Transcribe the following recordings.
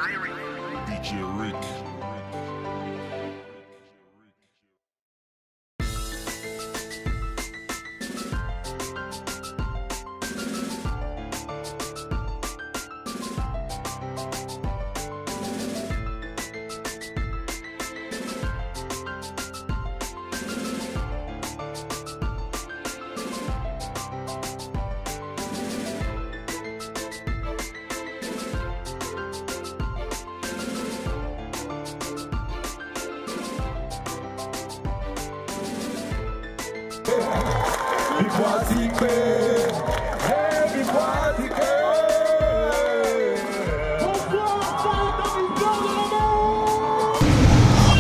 DJ Rick.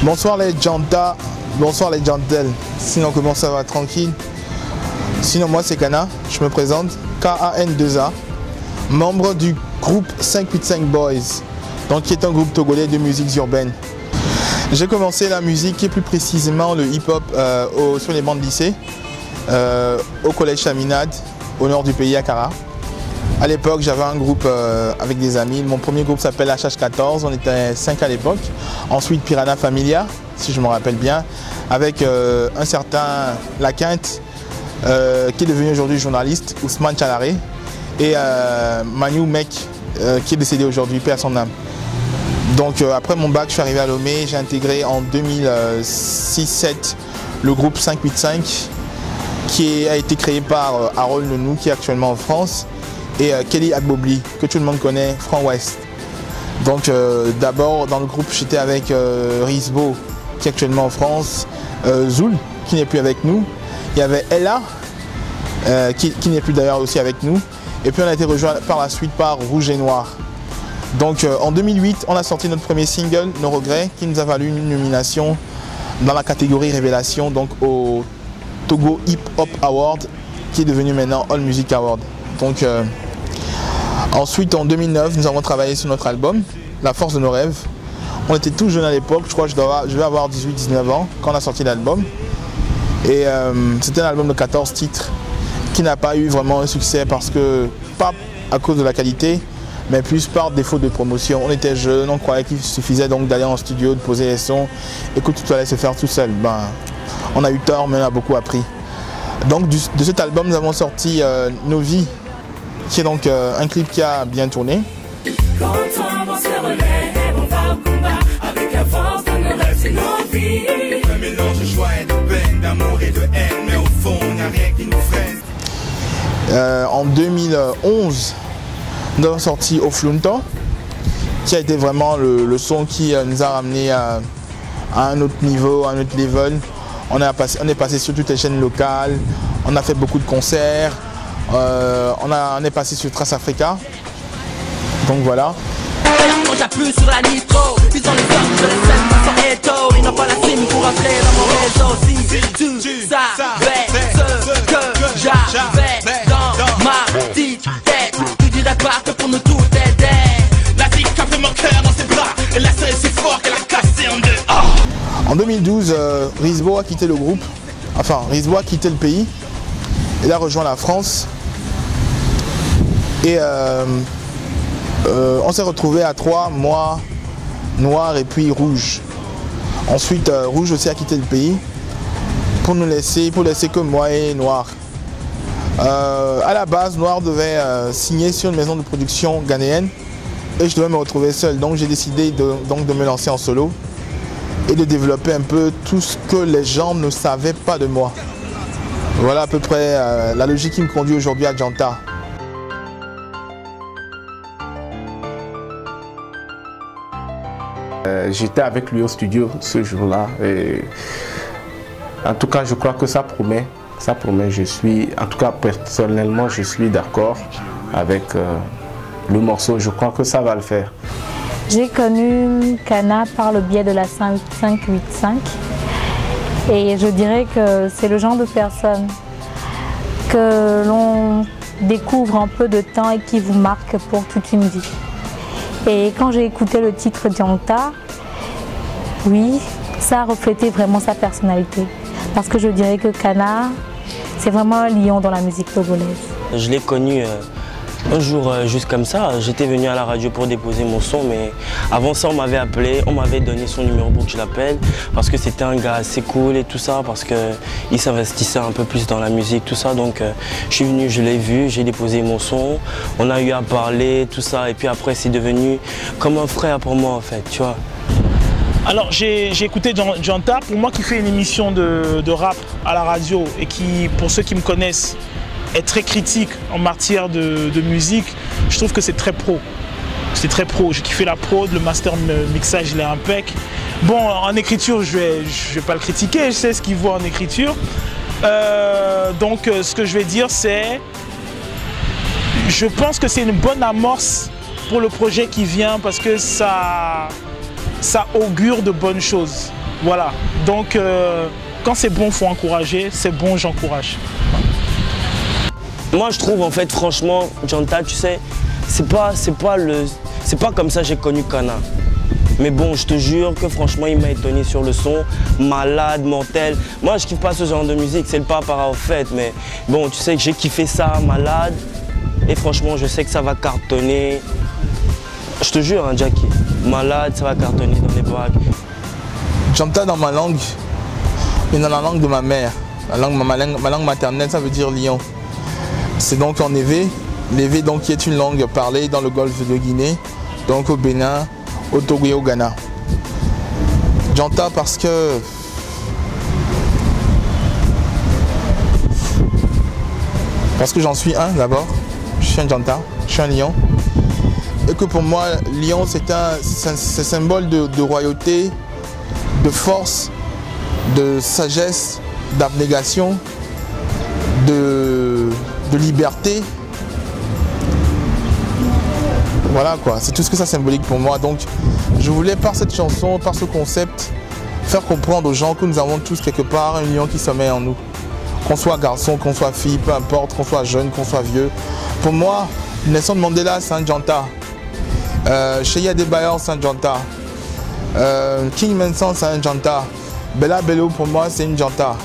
Bonsoir les Janta, bonsoir les Jantels. Sinon comment ça va, tranquille? Sinon moi c'est Kana, je me présente, K-A-N-2-A, membre du groupe 585 Boys, donc qui est un groupe togolais de musique urbaine. J'ai commencé la musique et plus précisément le hip-hop sur les bancs de lycée, au collège Chaminade, au nord du pays à Kara. À l'époque, j'avais un groupe avec des amis. Mon premier groupe s'appelle HH14, on était 5 à l'époque. Ensuite, Piranha Familia, si je me rappelle bien, avec un certain Laquinte, qui est devenu aujourd'hui journaliste, Ousmane Chalaré, et Manu Mek, qui est décédé aujourd'hui, paix à son âme. Donc après mon bac, je suis arrivé à Lomé, j'ai intégré en 2006-7 le groupe 585, qui a été créé par Harold Nenou, qui est actuellement en France, et Kelly Agbobli, que tout le monde connaît, Franc Ouest. Donc d'abord dans le groupe j'étais avec Rizbo, qui est actuellement en France, Zoul, qui n'est plus avec nous, il y avait Ella, qui n'est plus d'ailleurs aussi avec nous, et puis on a été rejoint par la suite par Rouge et Noir. Donc en 2008 on a sorti notre premier single, Nos Regrets, qui nous a valu une nomination dans la catégorie Révélation, donc au Togo Hip Hop Award, qui est devenu maintenant All Music Award. Donc ensuite en 2009 nous avons travaillé sur notre album La Force de nos rêves. On était tout jeunes à l'époque, je crois que je vais avoir 18-19 ans quand on a sorti l'album. Et c'était un album de 14 titres qui n'a pas eu vraiment un succès parce que, pas à cause de la qualité, mais plus par défaut de promotion. On était jeunes, on croyait qu'il suffisait donc d'aller en studio, de poser les sons et que tout allait se faire tout seul. Ben, on a eu tort mais on a beaucoup appris. Donc de cet album nous avons sorti Nos vies, qui est donc un clip qui a bien tourné. Quand on se relève, on va au combat avec la force de nos rêves, c'est nos vies. Un mélange de joie et de peine, d'amour et de haine, mais au fond, il n'y a rien qui nous freine. En 2011, nous avons sorti Oflunto, qui a été vraiment le son qui nous a ramené à un autre niveau, à un autre level. On est passé sur toutes les chaînes locales, on a fait beaucoup de concerts. On est passé sur Trace Africa, donc voilà. Quand j'appuie sur la nitro, ils ont les hommes, je les sème pas sans éto. Ils n'ont pas la cime pour entrer dans mon réseau. Si tu savais ce que j'avais dans ma petite tête, tu dirais pas que pour nous tout est dead. La tique a fait mon cœur dans ses bras, et la serré si fort qu'elle a cassé en deux. Oh. En 2012, Rizbo a quitté le groupe, enfin Rizbo a quitté le pays. Il a rejoint la France et on s'est retrouvé à 3, moi, Noir et puis Rouge. Ensuite, Rouge aussi a quitté le pays pour laisser que moi et Noir. À la base, Noir devait signer sur une maison de production ghanéenne et je devais me retrouver seul. Donc j'ai décidé de me lancer en solo et de développer un peu tout ce que les gens ne savaient pas de moi. Voilà à peu près la logique qui me conduit aujourd'hui à Janta. J'étais avec lui au studio ce jour-là. En tout cas, je crois que ça promet. Ça promet. En tout cas, personnellement, je suis d'accord avec le morceau. Je crois que ça va le faire. J'ai connu Kana par le biais de la 585. Et je dirais que c'est le genre de personne que l'on découvre en peu de temps et qui vous marque pour toute une vie. Et quand j'ai écouté le titre Janta, oui, ça a reflété vraiment sa personnalité. Parce que je dirais que Kana, c'est vraiment un lion dans la musique togolaise. Je l'ai connu Un jour, juste comme ça, j'étais venu à la radio pour déposer mon son, mais avant ça, on m'avait appelé, on m'avait donné son numéro pour que je l'appelle, parce que c'était un gars assez cool et tout ça, parce qu'il s'investissait un peu plus dans la musique, tout ça. Donc, je suis venu, je l'ai vu, j'ai déposé mon son, on a eu à parler, tout ça, et puis après, c'est devenu comme un frère pour moi, en fait, tu vois. Alors, j'ai écouté Djanta, pour moi qui fait une émission de rap à la radio, et qui, pour ceux qui me connaissent, est très critique en matière de musique, je trouve que c'est très pro. C'est très pro. J'ai kiffé la prod, le master mixage, il est impec. Bon, en écriture, je vais pas le critiquer, je sais ce qu'il voit en écriture. Donc, ce que je vais dire, c'est... Je pense que c'est une bonne amorce pour le projet qui vient parce que ça augure de bonnes choses. Voilà. Donc, quand c'est bon, il faut encourager. C'est bon, j'encourage. Moi, je trouve, en fait, franchement, Djanta, tu sais, c'est pas comme ça que j'ai connu Kana. Mais bon, je te jure que franchement, il m'a étonné sur le son, malade, mortel. Moi, je kiffe pas ce genre de musique, c'est le papara au fait, mais bon, tu sais que j'ai kiffé ça, malade. Et franchement, je sais que ça va cartonner. Je te jure, hein, Jackie, malade, ça va cartonner dans les bacs. Djanta dans ma langue, mais dans la langue de ma mère. Ma langue maternelle, ça veut dire lion. C'est donc en Évé. L'Évé donc qui est une langue parlée dans le golfe de Guinée, donc au Bénin, au Togo et au Ghana. Djanta parce que j'en suis un d'abord. Je suis un Djanta, je suis un lion. Et que pour moi, lion c'est un symbole de royauté, de force, de sagesse, d'abnégation, de liberté. Voilà quoi, c'est tout ce que ça symbolique pour moi. Donc je voulais par cette chanson, par ce concept, faire comprendre aux gens que nous avons tous quelque part un lion qui sommeille en nous. Qu'on soit garçon, qu'on soit fille, peu importe, qu'on soit jeune, qu'on soit vieux. Pour moi, Nelson Mandela c'est un Djanta. Cheikh Adebayor c'est un Djanta. King Manson c'est un Djanta. Bella Bello pour moi c'est une Djanta.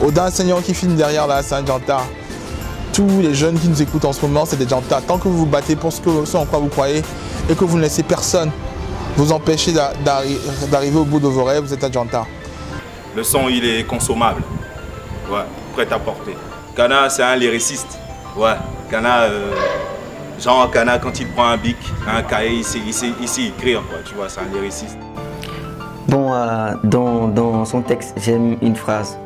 Oda Seigneur qui filme derrière là c'est un Djanta. Tous les jeunes qui nous écoutent en ce moment, c'est des Djanta. Tant que vous vous battez pour ce en quoi vous croyez et que vous ne laissez personne vous empêcher d'arriver au bout de vos rêves, vous êtes un Djanta. Le son, il est consommable. Ouais, prêt à porter. Kana, c'est un lyriciste. Ouais, Kana, genre Kana, quand il prend un bic, un cahier, il sait écrire, quoi. Tu vois, c'est un lyriciste. Bon, dans son texte, j'aime une phrase.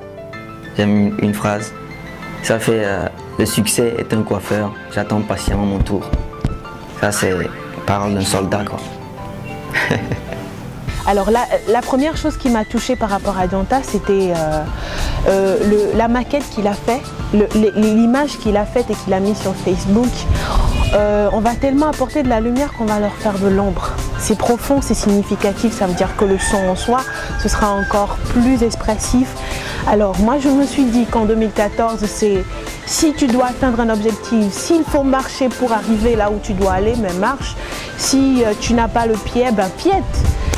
Ça fait le succès est un coiffeur, j'attends patiemment mon tour. Ça, c'est parole d'un soldat, quoi. Alors la première chose qui m'a touchée par rapport à Djanta, c'était la maquette qu'il a fait, l'image qu'il a faite et qu'il a mis sur Facebook. On va tellement apporter de la lumière qu'on va leur faire de l'ombre. C'est profond, c'est significatif, ça veut dire que le son en soi, ce sera encore plus expressif. Alors moi je me suis dit qu'en 2014, c'est si tu dois atteindre un objectif, s'il faut marcher pour arriver là où tu dois aller, mais marche. Si tu n'as pas le pied, ben piète.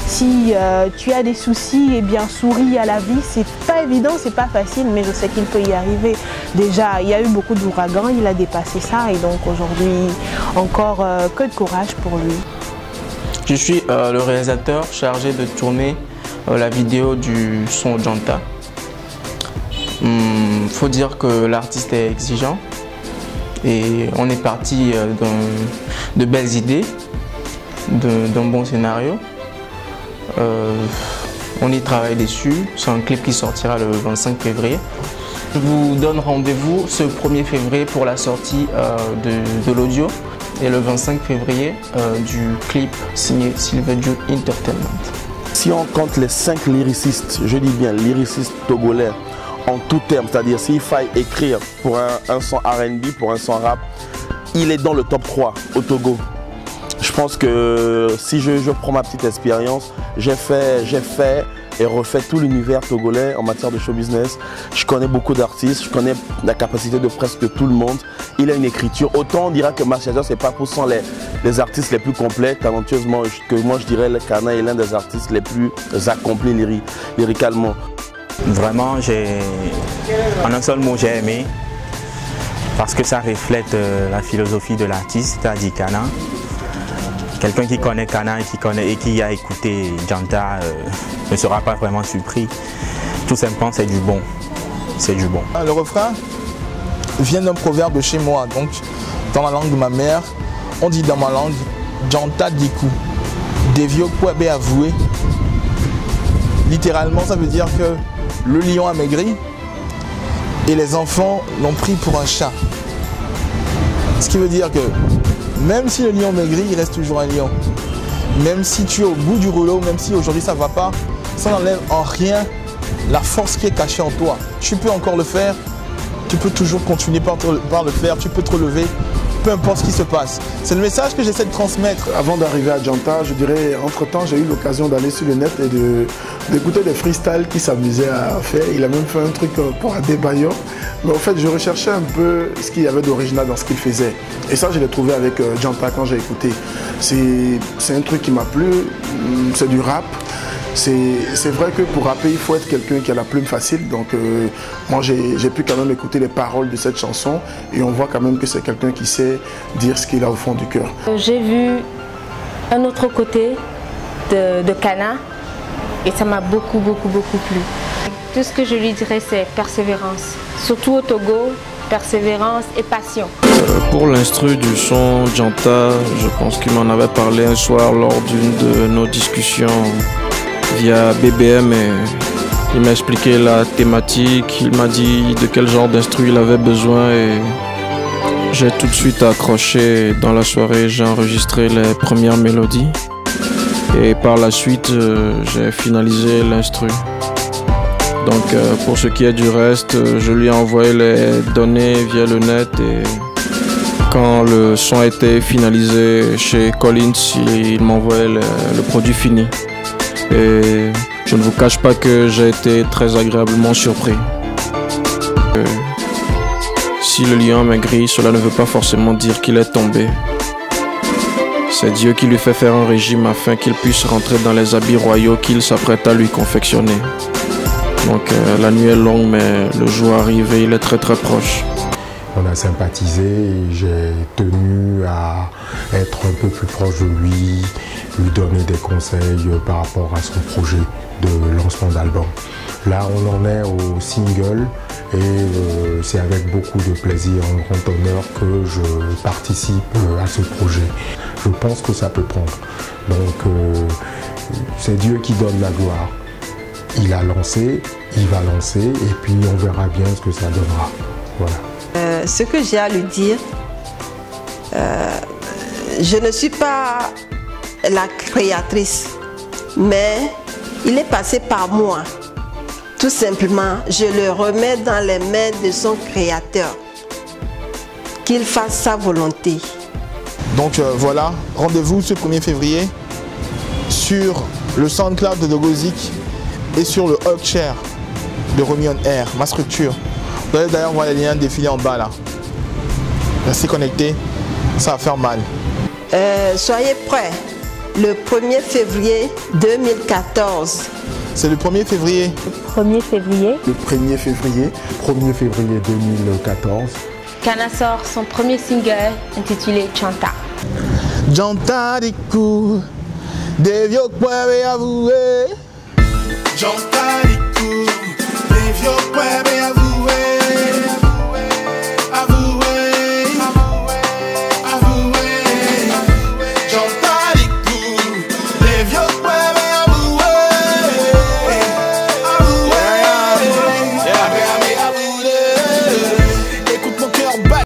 Si tu as des soucis, eh bien souris à la vie. C'est pas évident, c'est pas facile, mais je sais qu'il peut y arriver. Déjà, il y a eu beaucoup d'ouragans, il a dépassé ça et donc aujourd'hui, encore que de courage pour lui. Je suis le réalisateur chargé de tourner la vidéo du son Djanta. Faut dire que l'artiste est exigeant et on est parti de belles idées, d'un bon scénario. On y travaille dessus, c'est un clip qui sortira le 25 février. Je vous donne rendez-vous ce 1er février pour la sortie de l'audio et le 25 février du clip signé Silver Jude Entertainment. Si on compte les 5 lyricistes, je dis bien lyricistes togolais, en tout terme, c'est-à-dire s'il faille écrire pour un son R&B, pour un son rap, il est dans le top 3 au Togo. Je pense que si je prends ma petite expérience, j'ai fait et refait tout l'univers togolais en matière de show business. Je connais beaucoup d'artistes, je connais la capacité de presque tout le monde. Il a une écriture. Autant on dira que Machiazo, c'est pas pour cent les artistes les plus complets, talentueusement, que moi je dirais le Kana est l'un des artistes les plus accomplis lyricalement. Vraiment, en un seul mot, j'ai aimé. parce que ça reflète la philosophie de l'artiste, c'est-à-dire Kana. Quelqu'un qui connaît Kana et qui a écouté Djanta ne sera pas vraiment surpris. Tout simplement, c'est du bon. C'est du bon. Le refrain vient d'un proverbe chez moi, donc dans la langue de ma mère, on dit dans ma langue Djanta Diku, Devio Kwebe avoué. Littéralement, ça veut dire que le lion a maigri et les enfants l'ont pris pour un chat. Ce qui veut dire que même si le lion maigrit, il reste toujours un lion. Même si tu es au bout du rouleau, même si aujourd'hui ça ne va pas, ça n'enlève en rien la force qui est cachée en toi. Tu peux encore le faire, tu peux toujours continuer par le faire, tu peux te relever, peu importe ce qui se passe. C'est le message que j'essaie de transmettre. Avant d'arriver à Djanta, je dirais, entre-temps, j'ai eu l'occasion d'aller sur le net et d'écouter des freestyles qu'il s'amusait à faire. Il a même fait un truc pour Adebayo. Mais en fait, je recherchais un peu ce qu'il y avait d'original dans ce qu'il faisait. Et ça, je l'ai trouvé avec Djanta quand j'ai écouté. C'est un truc qui m'a plu, c'est du rap. C'est vrai que pour rapper, il faut être quelqu'un qui a la plume facile. Donc moi, j'ai pu quand même écouter les paroles de cette chanson et on voit quand même que c'est quelqu'un qui sait dire ce qu'il a au fond du cœur. J'ai vu un autre côté de Kana et ça m'a beaucoup plu. Tout ce que je lui dirais, c'est persévérance. Surtout au Togo, persévérance et passion. Pour l'instru du son Djanta, je pense qu'il m'en avait parlé un soir lors d'une de nos discussions via BBM et il m'a expliqué la thématique, il m'a dit de quel genre d'instru il avait besoin et j'ai tout de suite accroché. Dans la soirée, j'ai enregistré les premières mélodies et par la suite, j'ai finalisé l'instru. Donc pour ce qui est du reste, je lui ai envoyé les données via le net et quand le son a été finalisé chez Collins, il m'envoyait le produit fini. Et je ne vous cache pas que j'ai été très agréablement surpris. Si le lion maigrit, cela ne veut pas forcément dire qu'il est tombé. C'est Dieu qui lui fait faire un régime afin qu'il puisse rentrer dans les habits royaux qu'il s'apprête à lui confectionner. Donc la nuit est longue mais le jour arrive et il est très proche. On a sympathisé et j'ai tenu à être un peu plus proche de lui donner des conseils par rapport à son projet de lancement d'album. Là, on en est au single et c'est avec beaucoup de plaisir, en grand honneur que je participe à ce projet. Je pense que ça peut prendre. Donc, c'est Dieu qui donne la gloire. Il a lancé, il va lancer et puis on verra bien ce que ça donnera. Voilà. Ce que j'ai à lui dire, je ne suis pas la créatrice, mais il est passé par moi. Tout simplement, je le remets dans les mains de son créateur. Qu'il fasse sa volonté. Donc voilà, rendez-vous ce 1er février sur le SoundCloud de Dogozik et sur le Hulkshare de Romy On Air, ma structure. Vous allez d'ailleurs voir les liens défiler en bas là. Restez connectés, ça va faire mal. Soyez prêts, le 1er février 2014. C'est le 1er février. Le 1er février. Le 1er février. 1er février 2014. Kana sort son premier single intitulé Djanta. Djanta Diku, Devio Kwebe avoué. Djanta Diku.